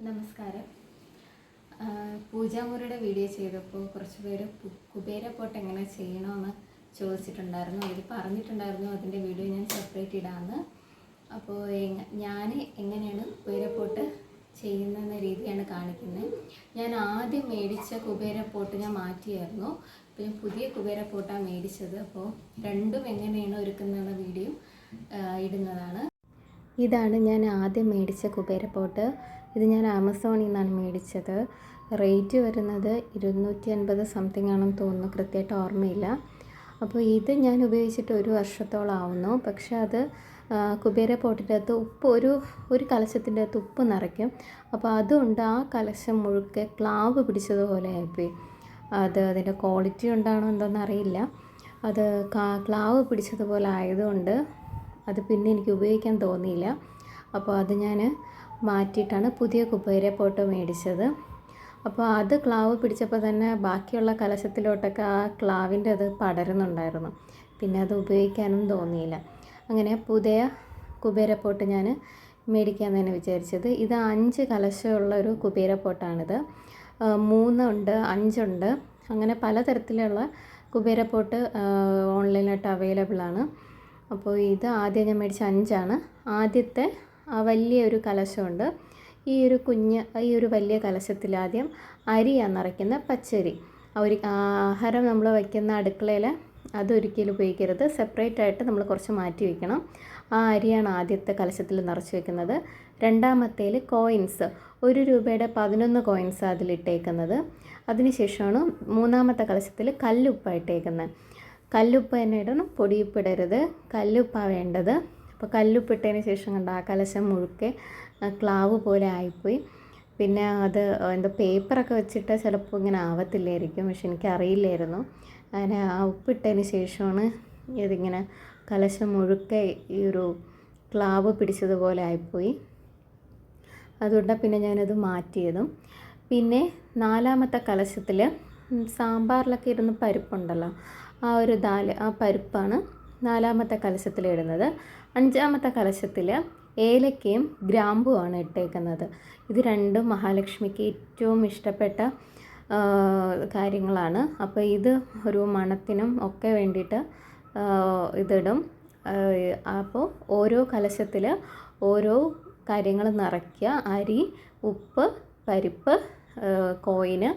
നമസ്കാരം. പൂജാമുറിയുടെ വീഡിയോ ചെയ്തപ്പോൾ കുറച്ച് പേര് കുബേരപ്പോട്ട് എങ്ങനെ ചെയ്യണമെന്ന് ചോദിച്ചിട്ടുണ്ടായിരുന്നു. അതിൽ പറഞ്ഞിട്ടുണ്ടായിരുന്നു അതിൻ്റെ വീഡിയോ ഞാൻ സെപ്പറേറ്റ് ഇടാമെന്ന്. അപ്പോൾ ഞാൻ എങ്ങനെയാണ് കുബേരപ്പോട്ട് ചെയ്യുന്ന രീതിയാണ് കാണിക്കുന്നത്. ഞാൻ ആദ്യം മേടിച്ച കുബേരപ്പോട്ട് ഞാൻ മാറ്റിയായിരുന്നു. അപ്പോൾ ഞാൻ പുതിയ കുബേരപ്പോട്ടാണ് മേടിച്ചത്. അപ്പോൾ രണ്ടും എങ്ങനെയാണ് ഒരുക്കുന്നതെന്ന വീഡിയോ ഇടുന്നതാണ്. ഇതാണ് ഞാൻ ആദ്യം മേടിച്ച കുബേരപ്പോട്ട്. ഇത് ഞാൻ ആമസോണിൽ നിന്നാണ് മേടിച്ചത്. റേറ്റ് വരുന്നത് 250 സംതിങ് ആണെന്ന് തോന്നുന്നു, കൃത്യമായിട്ട് ഓർമ്മയില്ല. അപ്പോൾ ഇത് ഞാൻ ഉപയോഗിച്ചിട്ട് 1 വർഷത്തോളം ആവുന്നു. പക്ഷേ അത് കുബേരപ്പോട്ടിൻ്റെ അകത്ത് ഉപ്പ് ഒരു കലശത്തിൻ്റെ അകത്ത് ഉപ്പ് നിറയ്ക്കും. അപ്പോൾ അതുകൊണ്ട് ആ കലശം മുഴുക്കെ ക്ലാവ് പിടിച്ചതുപോലെ ആയിപ്പോയി. അതിൻ്റെ ക്വാളിറ്റി ഉണ്ടാണോ എന്തോന്ന് അറിയില്ല. അത് ക്ലാവ് പിടിച്ചതുപോലെ ആയതുകൊണ്ട് അത് പിന്നെ എനിക്ക് ഉപയോഗിക്കാൻ തോന്നിയില്ല. അപ്പോൾ അത് ഞാൻ മാറ്റിയിട്ടാണ് പുതിയ കുബേരപ്പോട്ട് മേടിച്ചത്. അപ്പോൾ അത് ക്ലാവ് പിടിച്ചപ്പോൾ തന്നെ ബാക്കിയുള്ള കലശത്തിലോട്ടൊക്കെ ആ ക്ലാവിൻ്റെ അത് പടരുന്നുണ്ടായിരുന്നു. പിന്നെ അത് ഉപയോഗിക്കാനും തോന്നിയില്ല. അങ്ങനെ പുതിയ കുബേരപ്പോട്ട് ഞാൻ മേടിക്കാൻ തന്നെ വിചാരിച്ചത്. ഇത് 5 കലശമുള്ള ഒരു കുബേരപ്പോട്ടാണിത്. 3 ഉണ്ട്, 5 ഉണ്ട്. അങ്ങനെ പലതരത്തിലുള്ള കുബേരപ്പോട്ട് ഓൺലൈനായിട്ട് അവൈലബിൾ ആണ്. അപ്പോൾ ഇത് ആദ്യം ഞാൻ മേടിച്ച 5 ആദ്യത്തെ വലിയൊരു കലശമുണ്ട്. ഈ ഒരു വലിയ കലശത്തിൽ ആദ്യം അരിയാണ് നിറയ്ക്കുന്ന, പച്ചരി. ആഹാരം നമ്മൾ വയ്ക്കുന്ന അടുക്കളയിൽ അതൊരിക്കലും ഉപയോഗിക്കരുത്. സെപ്പറേറ്റ് ആയിട്ട് നമ്മൾ കുറച്ച് മാറ്റി വയ്ക്കണം. ആ അരിയാണ് ആദ്യത്തെ കലശത്തിൽ നിറച്ച് വെക്കുന്നത്. രണ്ടാമത്തേൽ കോയിൻസ്, 1 രൂപയുടെ 11 കോയിൻസ് അതിലിട്ടേക്കുന്നത്. അതിനുശേഷമാണ് മൂന്നാമത്തെ കലശത്തിൽ കല്ലുപ്പായിട്ടേക്കുന്നത്. കല്ലുപ്പ് തന്നെ ഇടണം, പൊടിയുപ്പിടരുത്. കല്ലുപ്പാണ് വേണ്ടത്. അപ്പോൾ കല്ലുപ്പിട്ടതിന് ശേഷം കണ്ട ആ കലശം മുഴുക്കെ ക്ലാവ് പോലെ ആയിപ്പോയി. പിന്നെ അത് എന്താ പേപ്പറൊക്കെ വെച്ചിട്ട് ചിലപ്പോൾ ഇങ്ങനെ ആവത്തില്ലായിരിക്കും. പക്ഷെ എനിക്കറിയില്ലായിരുന്നു. അങ്ങനെ ആ ഉപ്പിട്ടതിന് ശേഷമാണ് ഇതിങ്ങനെ കലശം മുഴുക്കെ ഈ ഒരു ക്ലാവ് പിടിച്ചതുപോലെ ആയിപ്പോയി. അതുകൊണ്ടാണ് പിന്നെ ഞാനത് മാറ്റിയതും. പിന്നെ 4ാമത്തെ കലശത്തിൽ സാമ്പാറിലൊക്കെ ഇരുന്ന് പരിപ്പുണ്ടല്ലോ, ആ പരിപ്പാണ് 4ാമത്തെ കലശത്തിലിടുന്നത്. 5ാമത്തെ കലശത്തിൽ ഏലക്കയും ഗ്രാമ്പുമാണ് ഇട്ടേക്കുന്നത്. ഇത് രണ്ടും മഹാലക്ഷ്മിക്ക് ഏറ്റവും ഇഷ്ടപ്പെട്ട കാര്യങ്ങളാണ്. അപ്പോൾ ഇത് ഒരു മണത്തിനും ഒക്കെ വേണ്ടിയിട്ട് ഇതിടും. അപ്പോൾ ഓരോ കലശത്തിൽ ഓരോ കാര്യങ്ങൾ നിറയ്ക്കുക: അരി, ഉപ്പ്, പരിപ്പ്, കോയിന്,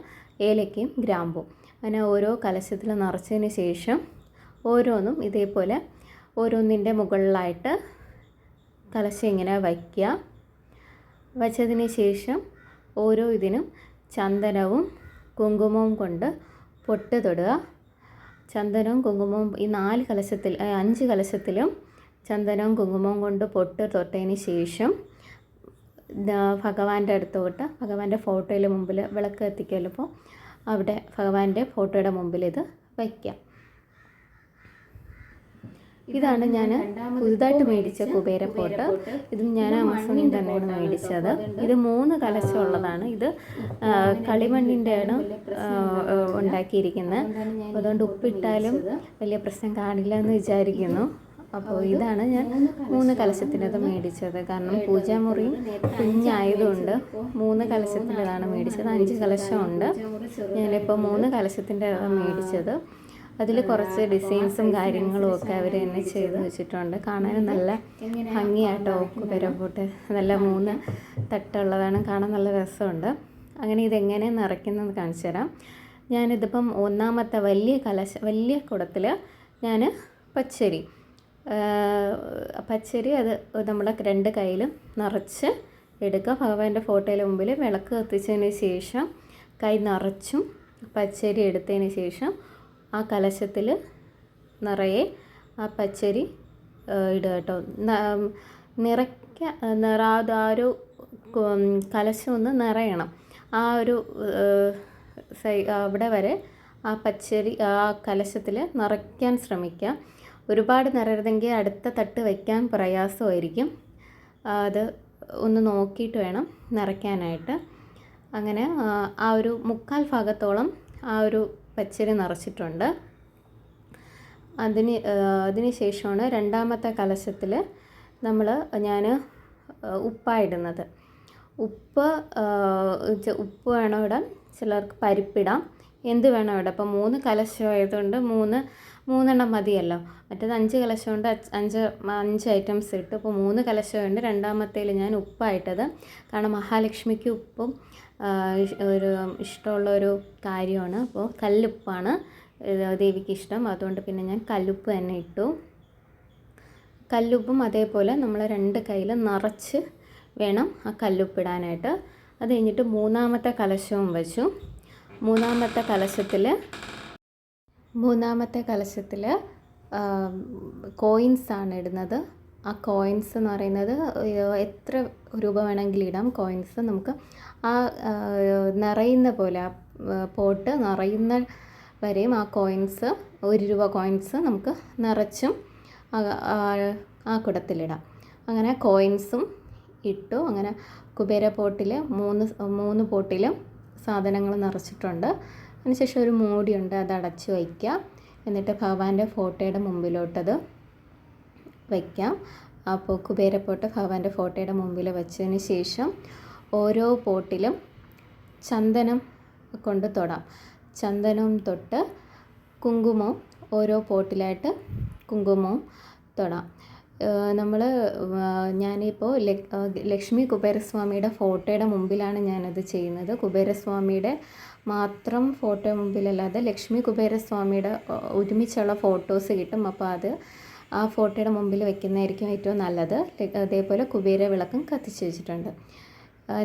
ഏലക്കയും ഗ്രാമ്പും. അങ്ങനെ ഓരോ കലശത്തിൽ നിറച്ചതിന് ശേഷം ഓരോന്നും ഇതേപോലെ ഓരോന്നിൻ്റെ മുകളിലായിട്ട് കലശം ഇങ്ങനെ വയ്ക്കുക. വച്ചതിന് ശേഷം ഓരോ ഇതിനും ചന്ദനവും കുങ്കുമവും കൊണ്ട് പൊട്ട് തൊടുക. ചന്ദനവും കുങ്കുമവും ഈ 5 കലശത്തിലും ചന്ദനവും കുങ്കുമവും കൊണ്ട് പൊട്ട് തൊട്ടതിന് ശേഷം ഭഗവാന്റെ അടുത്തോട്ട്, ഭഗവാന്റെ ഫോട്ടോയിൽ മുമ്പിൽ വിളക്ക് കത്തിക്കുമല്ലോ, അപ്പോൾ അവിടെ ഭഗവാന്റെ ഫോട്ടോയുടെ മുമ്പിൽ ഇത് വയ്ക്കാം. ഇതാണ് ഞാൻ പുതുതായിട്ട് മേടിച്ച കുബേരപ്പോട്ട്. ഇത് ഞാൻ ആമസോണിൽ തന്നെയാണ് മേടിച്ചത്. ഇത് 3 കലശമുള്ളതാണ്. ഇത് കളിമണ്ണിൻ്റെയാണ് ഉണ്ടാക്കിയിരിക്കുന്നത്. അതുകൊണ്ട് ഉപ്പിട്ടാലും വലിയ പ്രശ്നം കാണില്ല എന്ന് വിചാരിക്കുന്നു. അപ്പോൾ ഇതാണ് ഞാൻ 3 കലശത്തിനത് മേടിച്ചത്. കാരണം പൂജാമുറിയും കുഞ്ഞായതുകൊണ്ട് 3 കലശത്തിൻ്റെതാണ് മേടിച്ചത്. 5 കലശമുണ്ട്. ഞാനിപ്പോൾ 3 കലശത്തിൻ്റെ മേടിച്ചത്. അതിൽ കുറച്ച് ഡിസൈൻസും കാര്യങ്ങളും ഒക്കെ അവർ തന്നെ ചെയ്ത് വെച്ചിട്ടുണ്ട്. കാണാനും നല്ല ഭംഗിയായിട്ടോ കുബേരപ്പോട്ട്. നല്ല 3 തട്ടുള്ളതാണ്, കാണാൻ നല്ല രസമുണ്ട്. അങ്ങനെ ഇതെങ്ങനെ നിറയ്ക്കുന്നത് കാണിച്ചു തരാം. ഞാനിതിപ്പം 1ാമത്തെ വലിയ കുടത്തിൽ ഞാൻ പച്ചരി അത് നമ്മുടെ 2 കൈയിലും നിറച്ച് എടുക്കുക. ഭഗവാന്റെ ഫോട്ടോയിൽ മുമ്പിൽ വിളക്ക് കത്തിച്ചതിന് ശേഷം കൈ നിറച്ചും പച്ചരി എടുത്തതിന് ശേഷം ആ കലശത്തിൽ നിറയെ ആ പച്ചരി ഇടുക കേട്ടോ. ആ ഒരു കലശം ഒന്ന് നിറയണം. ആ ഒരു അവിടെ വരെ ആ പച്ചരി ആ കലശത്തിൽ നിറയ്ക്കാൻ ശ്രമിക്കുക. ഒരുപാട് നിറയരുതെങ്കിൽ അടുത്ത തട്ട് വയ്ക്കാൻ പ്രയാസമായിരിക്കും. അത് ഒന്ന് നോക്കിയിട്ട് വേണം നിറയ്ക്കാനായിട്ട്. അങ്ങനെ ആ ഒരു 1/4 ഭാഗത്തോളം ആ ഒരു പച്ചരി നിറച്ചിട്ടുണ്ട്. അതിന് ശേഷമാണ് 2ാമത്തെ കലശത്തിൽ ഞാൻ ഉപ്പായിടുന്നത്. ഉപ്പ് ഉപ്പ് വേണം ഇടാൻ, ചിലർക്ക് പരിപ്പിടാം, എന്ത് വേണം ഇടാം. അപ്പോൾ 3 കലശം ആയതുകൊണ്ട് 3 മതിയല്ലോ. മറ്റേത് 5 കലശം കൊണ്ട് 5 ഐറ്റംസ് ഇട്ടു. അപ്പോൾ 3 കലശമുണ്ട്. രണ്ടാമത്തേൽ ഞാൻ ഉപ്പായിട്ടത്, കാരണം മഹാലക്ഷ്മിക്ക് ഉപ്പും ഒരു ഇഷ്ടമുള്ളൊരു കാര്യമാണ്. അപ്പോൾ കല്ലുപ്പാണ് ദേവിക്ക് ഇഷ്ടം, അതുകൊണ്ട് പിന്നെ ഞാൻ കല്ലുപ്പ് തന്നെ ഇട്ടു. കല്ലുപ്പും അതേപോലെ നമ്മൾ 2 കയ്യിൽ നിറച്ച് വേണം ആ കല്ലുപ്പിടാനായിട്ട്. അത് കഴിഞ്ഞിട്ട് 3-മത്തെ കലശവും വെച്ചു. 3-മത്തെ കലശത്തിൽ കോയിൻസാണ് ഇടുന്നത്. ആ കോയിൻസ് എന്ന് പറയുന്നത് എത്ര രൂപ വേണമെങ്കിലും ഇടാം. കോയിൻസ് നമുക്ക് ആ നിറയുന്ന പോലെ, പോട്ട് നിറയുന്ന വരെയും ആ കോയിൻസ്, 1 രൂപ കോയിൻസ് നമുക്ക് നിറച്ചും ആ കുടത്തിലിടാം. അങ്ങനെ കോയിൻസും ഇട്ടു. അങ്ങനെ കുബേര പോട്ടിൽ 3 പോട്ടിലും സാധനങ്ങൾ നിറച്ചിട്ടുണ്ട്. അതിനുശേഷം ഒരു മൂടിയുണ്ട്, അത് അടച്ച് വയ്ക്കുക. എന്നിട്ട് ഭഗവാന്റെ ഫോട്ടോയുടെ മുമ്പിലോട്ടത് വയ്ക്കാം. അപ്പോൾ കുബേരപ്പോട്ട് ഭഗവാന്റെ ഫോട്ടോയുടെ മുമ്പിൽ വെച്ചതിന് ശേഷം ഓരോ പോട്ടിലും ചന്ദനം കൊണ്ട് തൊടാം. ചന്ദനവും തൊട്ട് കുങ്കുമവും ഓരോ പോട്ടിലായിട്ട് കുങ്കുമവും തൊടാം. ഞാനിപ്പോൾ ലക്ഷ്മി കുബേരസ്വാമിയുടെ ഫോട്ടോയുടെ മുമ്പിലാണ് ഞാനത് ചെയ്യുന്നത്. കുബേരസ്വാമിയുടെ മാത്രം ഫോട്ടോ മുമ്പിലല്ലാതെ ലക്ഷ്മി കുബേരസ്വാമിയുടെ ഒരുമിച്ചുള്ള ഫോട്ടോസ് കിട്ടും. അപ്പോൾ അത് ആ ഫോട്ടോയുടെ മുമ്പിൽ വെക്കുന്നതായിരിക്കും ഏറ്റവും നല്ലത്. അതേപോലെ കുബേര വിളക്കും കത്തിച്ച് വെച്ചിട്ടുണ്ട്.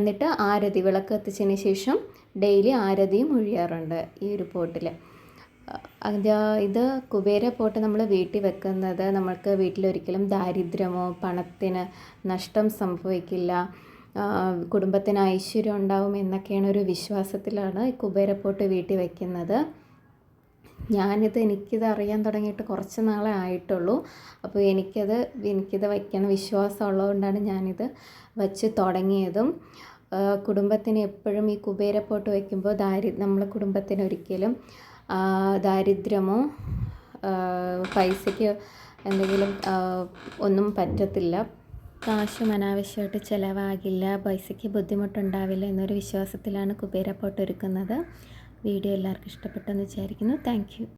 എന്നിട്ട് ആരതി വിളക്ക് കത്തിച്ചതിന് ശേഷം ഡെയിലി ആരതിയും ഒഴിയാറുണ്ട് ഈ ഒരു പോട്ടിൽ. ഇത് കുബേര പോട്ട് നമ്മൾ വീട്ടിൽ വെക്കുന്നത് നമ്മൾക്ക് വീട്ടിലൊരിക്കലും ദാരിദ്ര്യമോ പണത്തിന് നഷ്ടം സംഭവിക്കില്ല, കുടുംബത്തിന് ഐശ്വര്യം ഉണ്ടാവും എന്നൊക്കെയാണ് ഒരു വിശ്വാസത്തിലാണ് ഈ കുബേരപ്പോട്ട് വീട്ടിൽ വെക്കുന്നത്. എനിക്കിത് അറിയാൻ തുടങ്ങിയിട്ട് കുറച്ച് നാളെ ആയിട്ടുള്ളൂ. അപ്പോൾ എനിക്കിത് വയ്ക്കണം വിശ്വാസം ഉള്ളതുകൊണ്ടാണ് ഞാനിത് വച്ച് തുടങ്ങിയതും. കുടുംബത്തിന് എപ്പോഴും ഈ കുബേരപ്പോട്ട് വയ്ക്കുമ്പോൾ നമ്മളെ കുടുംബത്തിന് ഒരിക്കലും ദാരിദ്ര്യമോ പൈസയ്ക്ക് എന്തെങ്കിലും ഒന്നും പറ്റത്തില്ല, കാശും അനാവശ്യമായിട്ട് ചിലവാകില്ല, പൈസയ്ക്ക് ബുദ്ധിമുട്ടുണ്ടാവില്ല എന്നൊരു വിശ്വാസത്തിലാണ് കുബേരപ്പോട്ട് ഒരുക്കുന്നത്. വീഡിയോ എല്ലാവർക്കും ഇഷ്ടപ്പെട്ടെന്ന് വിചാരിക്കുന്നു. Thank you.